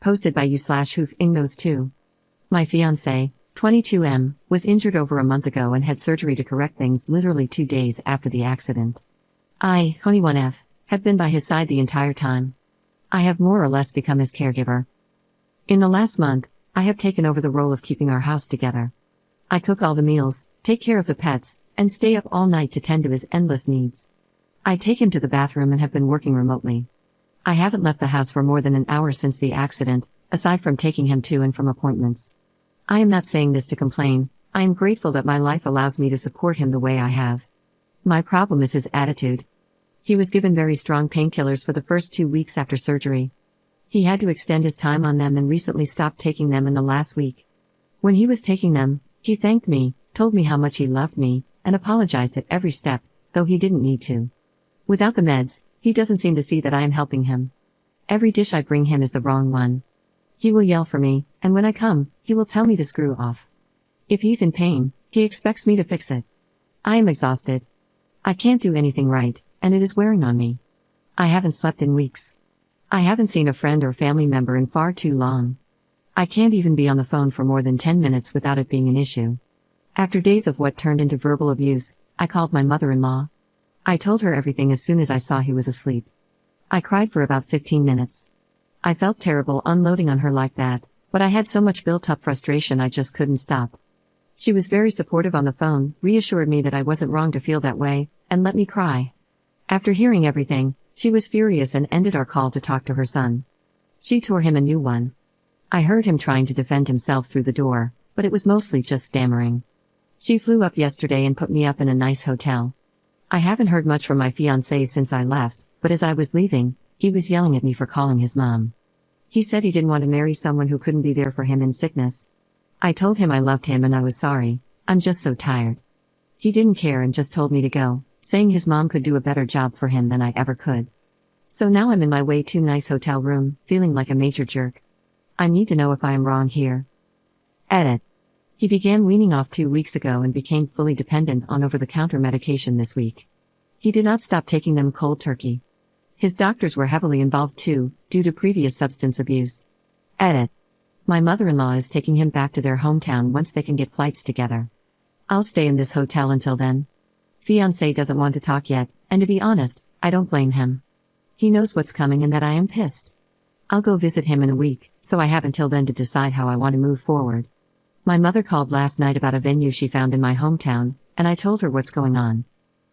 Posted by you/who knows too. My fiancé, 22M, was injured over a month ago and had surgery to correct things literally 2 days after the accident. I, 21F, have been by his side the entire time. I have more or less become his caregiver. In the last month, I have taken over the role of keeping our house together. I cook all the meals, take care of the pets, and stay up all night to tend to his endless needs. I take him to the bathroom and have been working remotely. I haven't left the house for more than an hour since the accident, aside from taking him to and from appointments. I am not saying this to complain, I am grateful that my life allows me to support him the way I have. My problem is his attitude. He was given very strong painkillers for the first 2 weeks after surgery. He had to extend his time on them and recently stopped taking them in the last week. When he was taking them, he thanked me, told me how much he loved me, and apologized at every step, though he didn't need to. Without the meds, he doesn't seem to see that I am helping him. Every dish I bring him is the wrong one. He will yell for me, and when I come, he will tell me to screw off. If he's in pain, he expects me to fix it. I am exhausted. I can't do anything right, and it is wearing on me. I haven't slept in weeks. I haven't seen a friend or family member in far too long. I can't even be on the phone for more than 10 minutes without it being an issue. After days of what turned into verbal abuse, I called my mother-in-law. I told her everything as soon as I saw he was asleep. I cried for about 15 minutes. I felt terrible unloading on her like that, but I had so much built-up frustration I just couldn't stop. She was very supportive on the phone, reassured me that I wasn't wrong to feel that way, and let me cry. After hearing everything, she was furious and ended our call to talk to her son. She tore him a new one. I heard him trying to defend himself through the door, but it was mostly just stammering. She flew up yesterday and put me up in a nice hotel. I haven't heard much from my fiancé since I left, but as I was leaving, he was yelling at me for calling his mom. He said he didn't want to marry someone who couldn't be there for him in sickness. I told him I loved him and I was sorry, I'm just so tired. He didn't care and just told me to go, saying his mom could do a better job for him than I ever could. So now I'm in my way too nice hotel room, feeling like a major jerk. I need to know if I am wrong here. Edit. He began weaning off 2 weeks ago and became fully dependent on over-the-counter medication this week. He did not stop taking them cold turkey. His doctors were heavily involved too, due to previous substance abuse. Edit. My mother-in-law is taking him back to their hometown once they can get flights together. I'll stay in this hotel until then. Fiancé doesn't want to talk yet, and to be honest, I don't blame him. He knows what's coming and that I am pissed. I'll go visit him in a week, so I have until then to decide how I want to move forward. My mother called last night about a venue she found in my hometown, and I told her what's going on.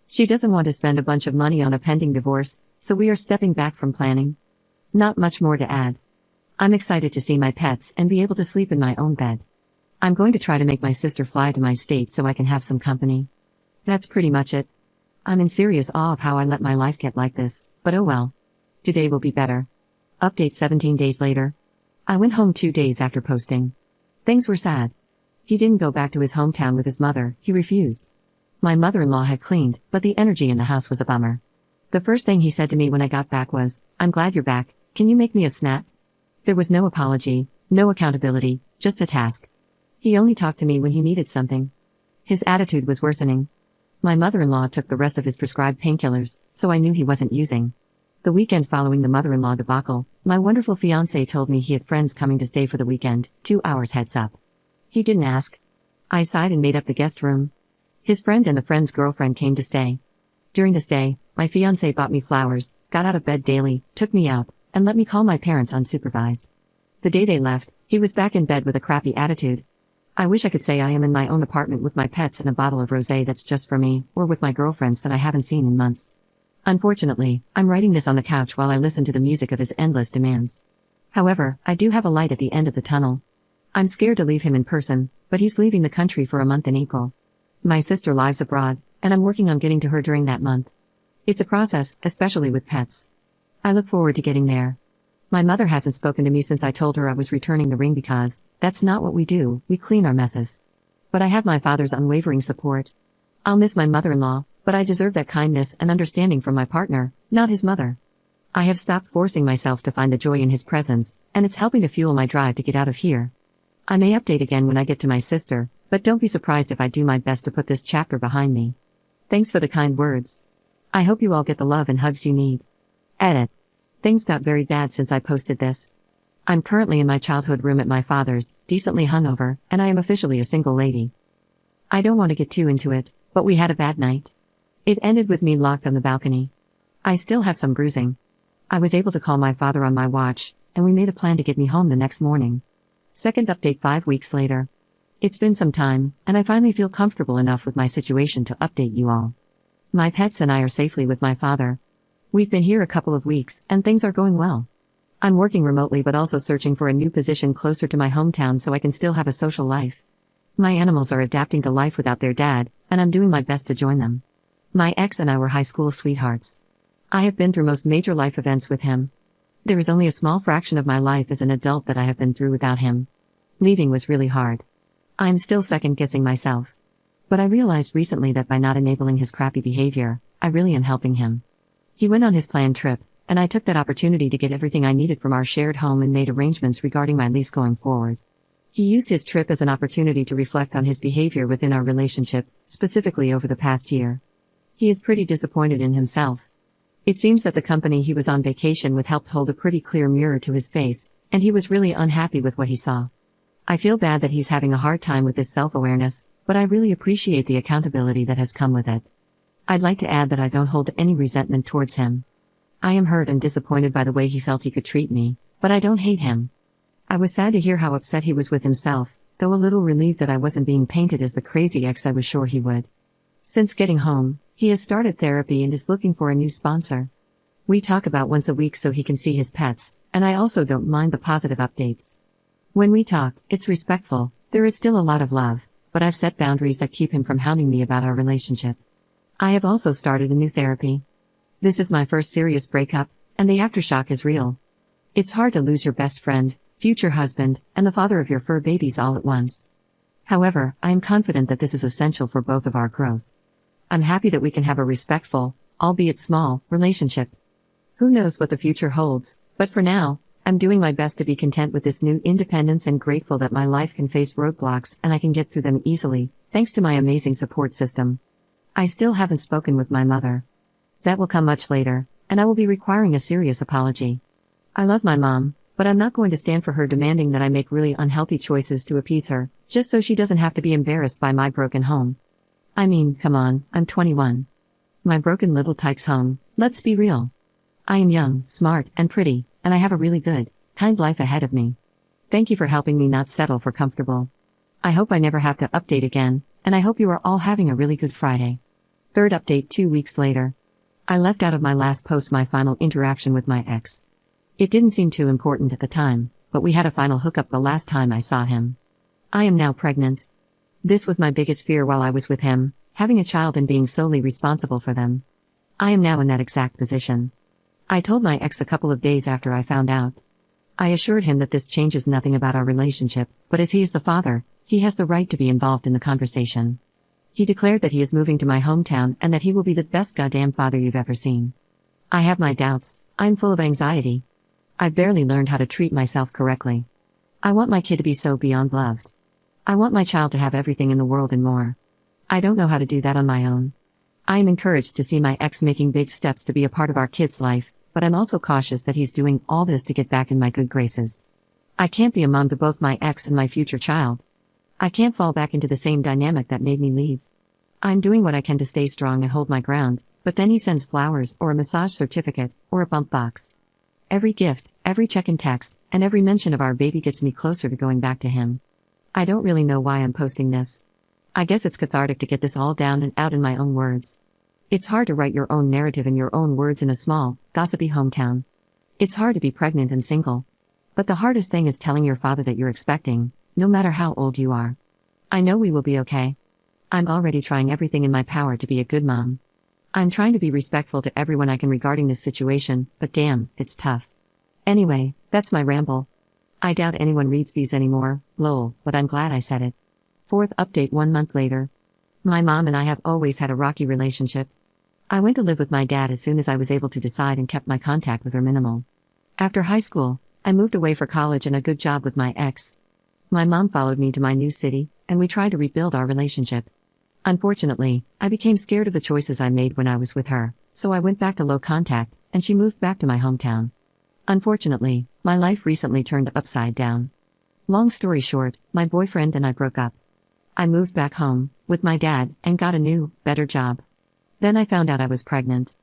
She doesn't want to spend a bunch of money on a pending divorce, so we are stepping back from planning. Not much more to add. I'm excited to see my pets and be able to sleep in my own bed. I'm going to try to make my sister fly to my state so I can have some company. That's pretty much it. I'm in serious awe of how I let my life get like this, but oh well. Today will be better. Update 17 days later. I went home 2 days after posting. Things were sad. He didn't go back to his hometown with his mother, he refused. My mother-in-law had cleaned, but the energy in the house was a bummer. The first thing he said to me when I got back was, "I'm glad you're back, can you make me a snack?" There was no apology, no accountability, just a task. He only talked to me when he needed something. His attitude was worsening. My mother-in-law took the rest of his prescribed painkillers, so I knew he wasn't using. The weekend following the mother-in-law debacle, my wonderful fiancé told me he had friends coming to stay for the weekend, 2 hours heads up. He didn't ask. I sighed and made up the guest room. His friend and the friend's girlfriend came to stay. During the stay, my fiancé bought me flowers, got out of bed daily, took me out, and let me call my parents unsupervised. The day they left, he was back in bed with a crappy attitude. I wish I could say I am in my own apartment with my pets and a bottle of rosé that's just for me, or with my girlfriends that I haven't seen in months. Unfortunately, I'm writing this on the couch while I listen to the music of his endless demands. However, I do have a light at the end of the tunnel. I'm scared to leave him in person, but he's leaving the country for a month in April. My sister lives abroad, and I'm working on getting to her during that month. It's a process, especially with pets. I look forward to getting there. My mother hasn't spoken to me since I told her I was returning the ring because, that's not what we do, we clean our messes. But I have my father's unwavering support. I'll miss my mother-in-law, but I deserve that kindness and understanding from my partner, not his mother. I have stopped forcing myself to find the joy in his presence, and it's helping to fuel my drive to get out of here. I may update again when I get to my sister, but don't be surprised if I do my best to put this chapter behind me. Thanks for the kind words. I hope you all get the love and hugs you need. Edit. Things got very bad since I posted this. I'm currently in my childhood room at my father's, decently hungover, and I am officially a single lady. I don't want to get too into it, but we had a bad night. It ended with me locked on the balcony. I still have some bruising. I was able to call my father on my watch, and we made a plan to get me home the next morning. Second update 5 weeks later. It's been some time, and I finally feel comfortable enough with my situation to update you all. My pets and I are safely with my father. We've been here a couple of weeks, and things are going well. I'm working remotely but also searching for a new position closer to my hometown so I can still have a social life. My animals are adapting to life without their dad, and I'm doing my best to join them. My ex and I were high school sweethearts. I have been through most major life events with him. There is only a small fraction of my life as an adult that I have been through without him. Leaving was really hard. I'm still second-guessing myself. But I realized recently that by not enabling his crappy behavior, I really am helping him. He went on his planned trip, and I took that opportunity to get everything I needed from our shared home and made arrangements regarding my lease going forward. He used his trip as an opportunity to reflect on his behavior within our relationship, specifically over the past year. He is pretty disappointed in himself. It seems that the company he was on vacation with helped hold a pretty clear mirror to his face, and he was really unhappy with what he saw. I feel bad that he's having a hard time with this self-awareness, but I really appreciate the accountability that has come with it. I'd like to add that I don't hold any resentment towards him. I am hurt and disappointed by the way he felt he could treat me, but I don't hate him. I was sad to hear how upset he was with himself, though a little relieved that I wasn't being painted as the crazy ex I was sure he would. Since getting home, he has started therapy and is looking for a new sponsor. We talk about once a week so he can see his pets, and I also don't mind the positive updates. When we talk, it's respectful, there is still a lot of love, but I've set boundaries that keep him from hounding me about our relationship. I have also started a new therapy. This is my first serious breakup, and the aftershock is real. It's hard to lose your best friend, future husband, and the father of your fur babies all at once. However, I am confident that this is essential for both of our growth. I'm happy that we can have a respectful, albeit small, relationship. Who knows what the future holds, but for now, I'm doing my best to be content with this new independence and grateful that my life can face roadblocks and I can get through them easily, thanks to my amazing support system. I still haven't spoken with my mother. That will come much later, and I will be requiring a serious apology. I love my mom, but I'm not going to stand for her demanding that I make really unhealthy choices to appease her, just so she doesn't have to be embarrassed by my broken home. I mean, come on, I'm 21. My broken little tyke's home, let's be real. I am young, smart, and pretty, and I have a really good, kind life ahead of me. Thank you for helping me not settle for comfortable. I hope I never have to update again, and I hope you are all having a really good Friday. Third update 2 weeks later. I left out of my last post my final interaction with my ex. It didn't seem too important at the time, but we had a final hookup the last time I saw him. I am now pregnant. This was my biggest fear while I was with him, having a child and being solely responsible for them. I am now in that exact position. I told my ex a couple of days after I found out. I assured him that this changes nothing about our relationship, but as he is the father, he has the right to be involved in the conversation. He declared that he is moving to my hometown and that he will be the best goddamn father you've ever seen. I have my doubts, I'm full of anxiety. I've barely learned how to treat myself correctly. I want my kid to be so beyond loved. I want my child to have everything in the world and more. I don't know how to do that on my own. I am encouraged to see my ex making big steps to be a part of our kid's life, but I'm also cautious that he's doing all this to get back in my good graces. I can't be a mom to both my ex and my future child. I can't fall back into the same dynamic that made me leave. I'm doing what I can to stay strong and hold my ground, but then he sends flowers or a massage certificate or a bump box. Every gift, every check and text, and every mention of our baby gets me closer to going back to him. I don't really know why I'm posting this. I guess it's cathartic to get this all down and out in my own words. It's hard to write your own narrative in your own words in a small, gossipy hometown. It's hard to be pregnant and single. But the hardest thing is telling your father that you're expecting, no matter how old you are. I know we will be okay. I'm already trying everything in my power to be a good mom. I'm trying to be respectful to everyone I can regarding this situation, but damn, it's tough. Anyway, that's my ramble. I doubt anyone reads these anymore, lol, but I'm glad I said it. Fourth update 1 month later. My mom and I have always had a rocky relationship. I went to live with my dad as soon as I was able to decide and kept my contact with her minimal. After high school, I moved away for college and a good job with my ex. My mom followed me to my new city, and we tried to rebuild our relationship. Unfortunately, I became scared of the choices I made when I was with her, so I went back to low contact, and she moved back to my hometown. Unfortunately, My life recently turned upside down. Long story short, my boyfriend and I broke up. I moved back home, with my dad, and got a new, better job. Then I found out I was pregnant.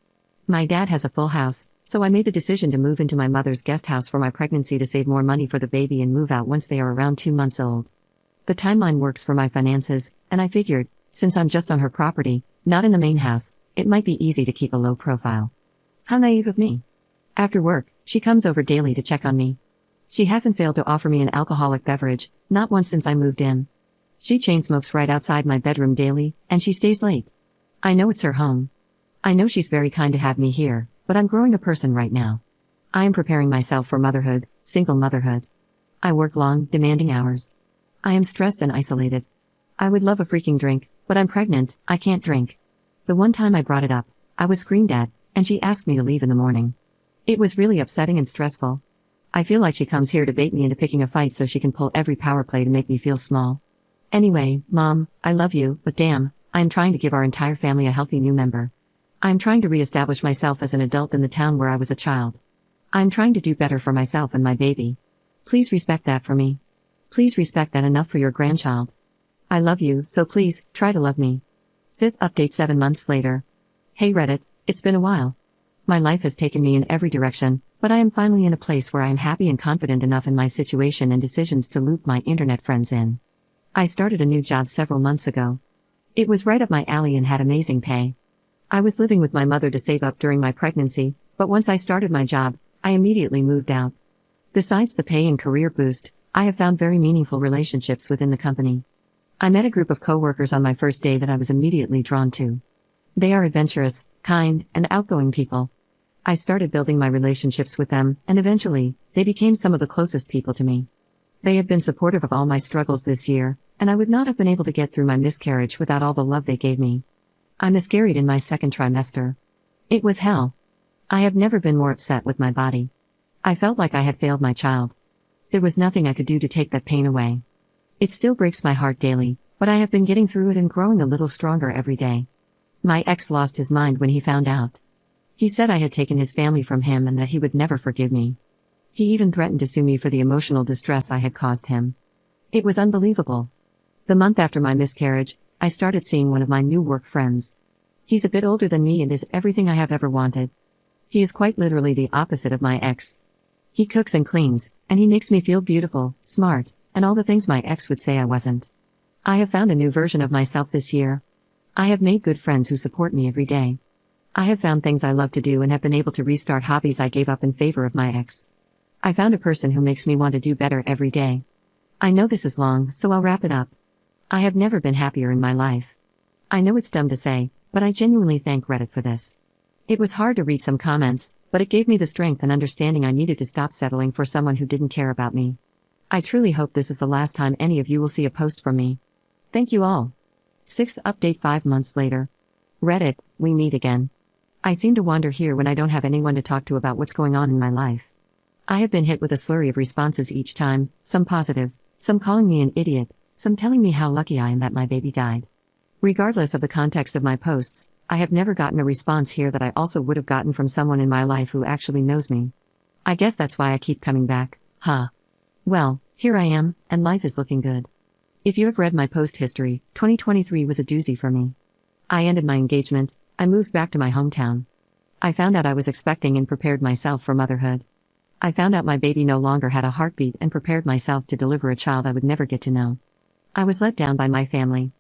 My dad has a full house, so I made the decision to move into my mother's guest house for my pregnancy to save more money for the baby and move out once they are around 2 months old. The timeline works for my finances, and I figured, since I'm just on her property, not in the main house, it might be easy to keep a low profile. How naive of me. After work, she comes over daily to check on me. She hasn't failed to offer me an alcoholic beverage, not once since I moved in. She chain smokes right outside my bedroom daily, and she stays late. I know it's her home. I know she's very kind to have me here, but I'm growing a person right now. I am preparing myself for motherhood, single motherhood. I work long, demanding hours. I am stressed and isolated. I would love a freaking drink, but I'm pregnant, I can't drink. The one time I brought it up, I was screamed at, and she asked me to leave in the morning. It was really upsetting and stressful. I feel like she comes here to bait me into picking a fight so she can pull every power play to make me feel small. Anyway, Mom, I love you, but damn, I am trying to give our entire family a healthy new member. I am trying to reestablish myself as an adult in the town where I was a child. I am trying to do better for myself and my baby. Please respect that for me. Please respect that enough for your grandchild. I love you, so please, try to love me. 5th update 7 months later. Hey Reddit, it's been a while. My life has taken me in every direction, but I am finally in a place where I am happy and confident enough in my situation and decisions to loop my internet friends in. I started a new job several months ago. It was right up my alley and had amazing pay. I was living with my mother to save up during my pregnancy, but once I started my job, I immediately moved out. Besides the pay and career boost, I have found very meaningful relationships within the company. I met a group of coworkers on my first day that I was immediately drawn to. They are adventurous, kind, and outgoing people. I started building my relationships with them, and eventually, they became some of the closest people to me. They have been supportive of all my struggles this year, and I would not have been able to get through my miscarriage without all the love they gave me. I miscarried in my 2nd trimester. It was hell. I have never been more upset with my body. I felt like I had failed my child. There was nothing I could do to take that pain away. It still breaks my heart daily, but I have been getting through it and growing a little stronger every day. My ex lost his mind when he found out. He said I had taken his family from him and that he would never forgive me. He even threatened to sue me for the emotional distress I had caused him. It was unbelievable. The month after my miscarriage, I started seeing one of my new work friends. He's a bit older than me and is everything I have ever wanted. He is quite literally the opposite of my ex. He cooks and cleans, and he makes me feel beautiful, smart, and all the things my ex would say I wasn't. I have found a new version of myself this year. I have made good friends who support me every day. I have found things I love to do and have been able to restart hobbies I gave up in favor of my ex. I found a person who makes me want to do better every day. I know this is long, so I'll wrap it up. I have never been happier in my life. I know it's dumb to say, but I genuinely thank Reddit for this. It was hard to read some comments, but it gave me the strength and understanding I needed to stop settling for someone who didn't care about me. I truly hope this is the last time any of you will see a post from me. Thank you all. 6th update 5 months later. Reddit, we meet again. I seem to wander here when I don't have anyone to talk to about what's going on in my life. I have been hit with a slurry of responses each time, some positive, some calling me an idiot, some telling me how lucky I am that my baby died. Regardless of the context of my posts, I have never gotten a response here that I also would have gotten from someone in my life who actually knows me. I guess that's why I keep coming back, huh? Well, here I am, and life is looking good. If you have read my post history, 2023 was a doozy for me. I ended my engagement, I moved back to my hometown. I found out I was expecting and prepared myself for motherhood. I found out my baby no longer had a heartbeat and prepared myself to deliver a child I would never get to know. I was let down by my family.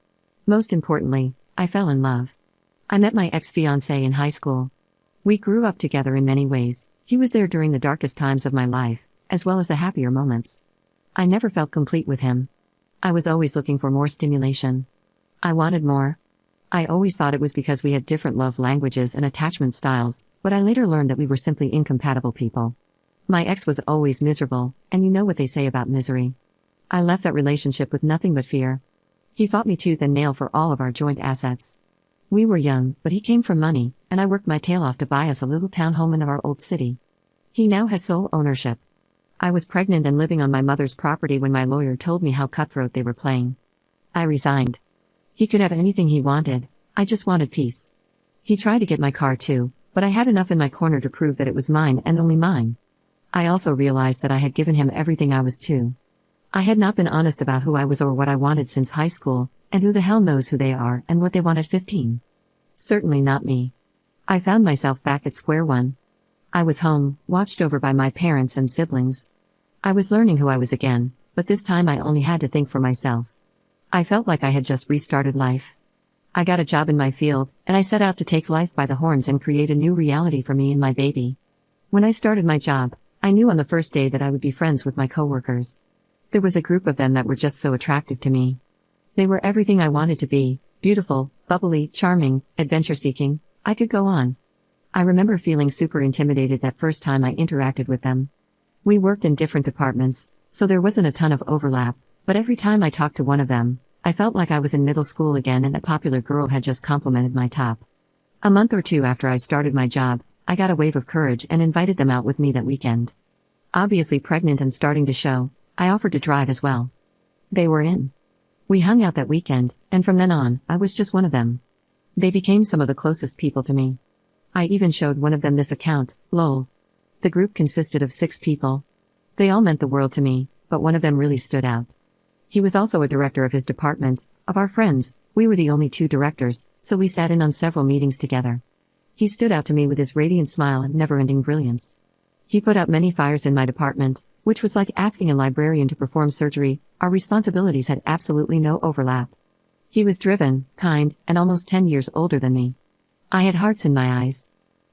Most importantly, I fell in love. I met my ex-fiancé in high school. We grew up together in many ways. He was there during the darkest times of my life, as well as the happier moments. I never felt complete with him. I was always looking for more stimulation. I wanted more. I always thought it was because we had different love languages and attachment styles, but I later learned that we were simply incompatible people. My ex was always miserable, and you know what they say about misery. I left that relationship with nothing but fear. He fought me tooth and nail for all of our joint assets. We were young, but he came from money, and I worked my tail off to buy us a little townhome in our old city. He now has sole ownership. I was pregnant and living on my mother's property when my lawyer told me how cutthroat they were playing. I resigned. He could have anything he wanted, I just wanted peace. He tried to get my car too, but I had enough in my corner to prove that it was mine and only mine. I also realized that I had given him everything I was too. I had not been honest about who I was or what I wanted since high school, and who the hell knows who they are and what they want at 15. Certainly not me. I found myself back at square one. I was home, watched over by my parents and siblings. I was learning who I was again, but this time I only had to think for myself. I felt like I had just restarted life. I got a job in my field, and I set out to take life by the horns and create a new reality for me and my baby. When I started my job, I knew on the first day that I would be friends with my coworkers. There was a group of them that were just so attractive to me. They were everything I wanted to be: beautiful, bubbly, charming, adventure-seeking. I could go on. I remember feeling super intimidated that first time I interacted with them. We worked in different departments, so there wasn't a ton of overlap, but every time I talked to one of them, I felt like I was in middle school again and a popular girl had just complimented my top. A month or two after I started my job, I got a wave of courage and invited them out with me that weekend. Obviously pregnant and starting to show, I offered to drive as well. They were in. We hung out that weekend, and from then on, I was just one of them. They became some of the closest people to me. I even showed one of them this account, lol. The group consisted of 6 people. They all meant the world to me, but one of them really stood out. He was also a director of his department. Of our friends, we were the only 2 directors, so we sat in on several meetings together. He stood out to me with his radiant smile and never-ending brilliance. He put out many fires in my department, which was like asking a librarian to perform surgery. Our responsibilities had absolutely no overlap. He was driven, kind, and almost 10 years older than me. I had hearts in my eyes.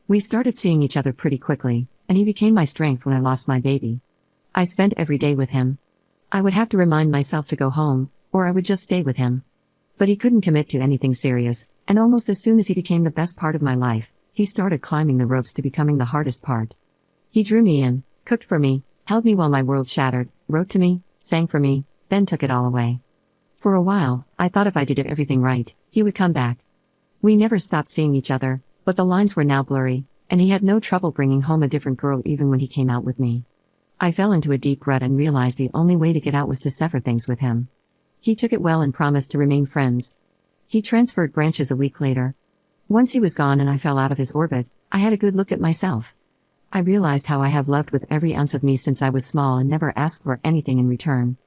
We started seeing each other pretty quickly, and he became my strength when I lost my baby. I spent every day with him. I would have to remind myself to go home, or I would just stay with him. But he couldn't commit to anything serious, and almost as soon as he became the best part of my life, he started climbing the ropes to becoming the hardest part. He drew me in, cooked for me, held me while my world shattered, wrote to me, sang for me, then took it all away. For a while, I thought if I did everything right, he would come back. We never stopped seeing each other, but the lines were now blurry, and he had no trouble bringing home a different girl even when he came out with me. I fell into a deep rut and realized the only way to get out was to sever things with him. He took it well and promised to remain friends. He transferred branches a week later. Once he was gone and I fell out of his orbit, I had a good look at myself. I realized how I have loved with every ounce of me since I was small and never asked for anything in return.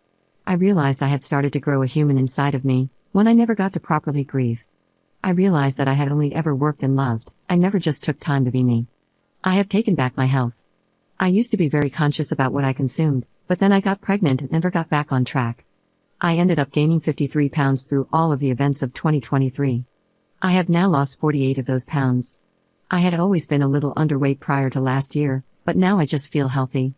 I realized I had started to grow a human inside of me, one I never got to properly grieve. I realized that I had only ever worked and loved, I never just took time to be me. I have taken back my health. I used to be very conscious about what I consumed, but then I got pregnant and never got back on track. I ended up gaining 53 pounds through all of the events of 2023. I have now lost 48 of those pounds. I had always been a little underweight prior to last year, but now I just feel healthy.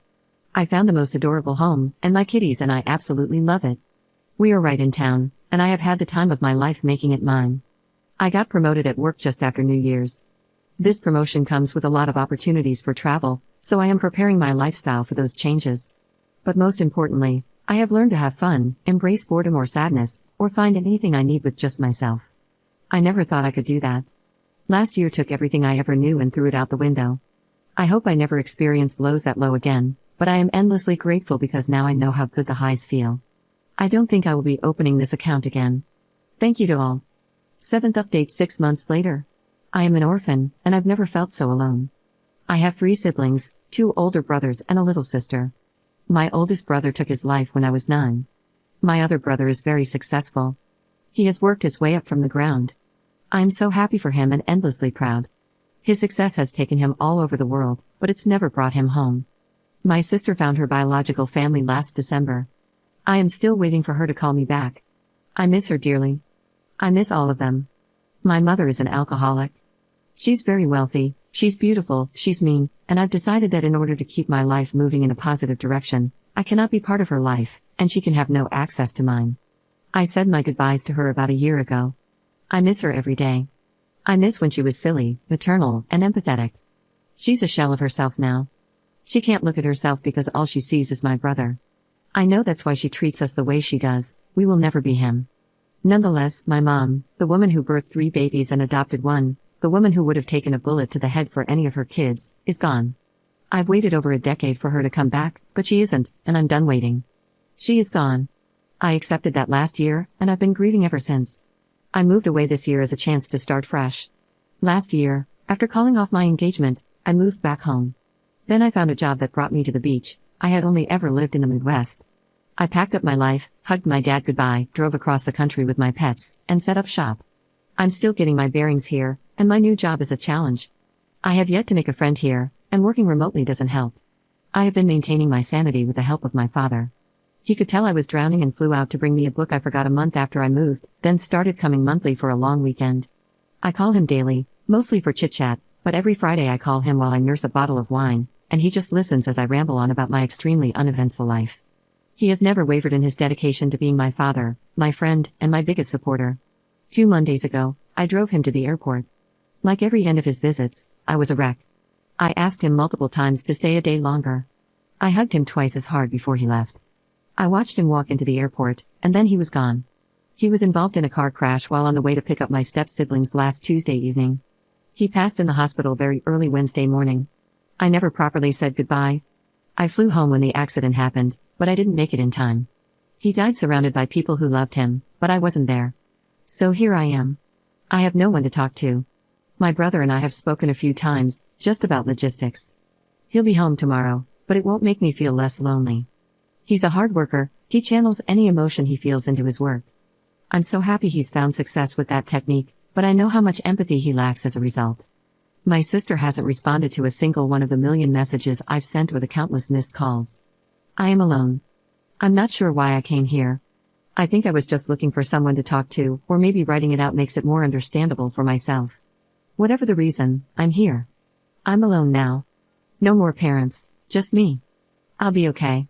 I found the most adorable home, and my kitties and I absolutely love it. We are right in town, and I have had the time of my life making it mine. I got promoted at work just after New Year's. This promotion comes with a lot of opportunities for travel, so I am preparing my lifestyle for those changes. But most importantly, I have learned to have fun, embrace boredom or sadness, or find anything I need with just myself. I never thought I could do that. Last year took everything I ever knew and threw it out the window. I hope I never experience lows that low again, but I am endlessly grateful because now I know how good the highs feel. I don't think I will be opening this account again. Thank you to all. 7th update 6 months later. I am an orphan, and I've never felt so alone. I have 3 siblings, 2 older brothers and a little sister. My oldest brother took his life when I was 9. My other brother is very successful. He has worked his way up from the ground. I am so happy for him and endlessly proud. His success has taken him all over the world, but it's never brought him home. My sister found her biological family last December. I am still waiting for her to call me back. I miss her dearly. I miss all of them. My mother is an alcoholic. She's very wealthy, she's beautiful, she's mean, and I've decided that in order to keep my life moving in a positive direction, I cannot be part of her life, and she can have no access to mine. I said my goodbyes to her about a year ago. I miss her every day. I miss when she was silly, maternal, and empathetic. She's a shell of herself now. She can't look at herself because all she sees is my brother. I know that's why she treats us the way she does. We will never be him. Nonetheless, my mom, the woman who birthed 3 babies and adopted 1, the woman who would have taken a bullet to the head for any of her kids, is gone. I've waited over a decade for her to come back, but she isn't, and I'm done waiting. She is gone. I accepted that last year, and I've been grieving ever since. I moved away this year as a chance to start fresh. Last year, after calling off my engagement, I moved back home. Then I found a job that brought me to the beach. I had only ever lived in the Midwest. I packed up my life, hugged my dad goodbye, drove across the country with my pets, and set up shop. I'm still getting my bearings here, and my new job is a challenge. I have yet to make a friend here, and working remotely doesn't help. I have been maintaining my sanity with the help of my father. He could tell I was drowning and flew out to bring me a book I forgot a month after I moved, then started coming monthly for a long weekend. I call him daily, mostly for chit-chat, but every Friday I call him while I nurse a bottle of wine, and he just listens as I ramble on about my extremely uneventful life. He has never wavered in his dedication to being my father, my friend, and my biggest supporter. 2 Mondays ago, I drove him to the airport. Like every end of his visits, I was a wreck. I asked him multiple times to stay a day longer. I hugged him twice as hard before he left. I watched him walk into the airport, and then he was gone. He was involved in a car crash while on the way to pick up my step-siblings last Tuesday evening. He passed in the hospital very early Wednesday morning. I never properly said goodbye. I flew home when the accident happened, but I didn't make it in time. He died surrounded by people who loved him, but I wasn't there. So here I am. I have no one to talk to. My brother and I have spoken a few times, just about logistics. He'll be home tomorrow, but it won't make me feel less lonely. He's a hard worker, he channels any emotion he feels into his work. I'm so happy he's found success with that technique, but I know how much empathy he lacks as a result. My sister hasn't responded to a single one of the million messages I've sent or the countless missed calls. I am alone. I'm not sure why I came here. I think I was just looking for someone to talk to, or maybe writing it out makes it more understandable for myself. Whatever the reason, I'm here. I'm alone now. No more parents, just me. I'll be okay.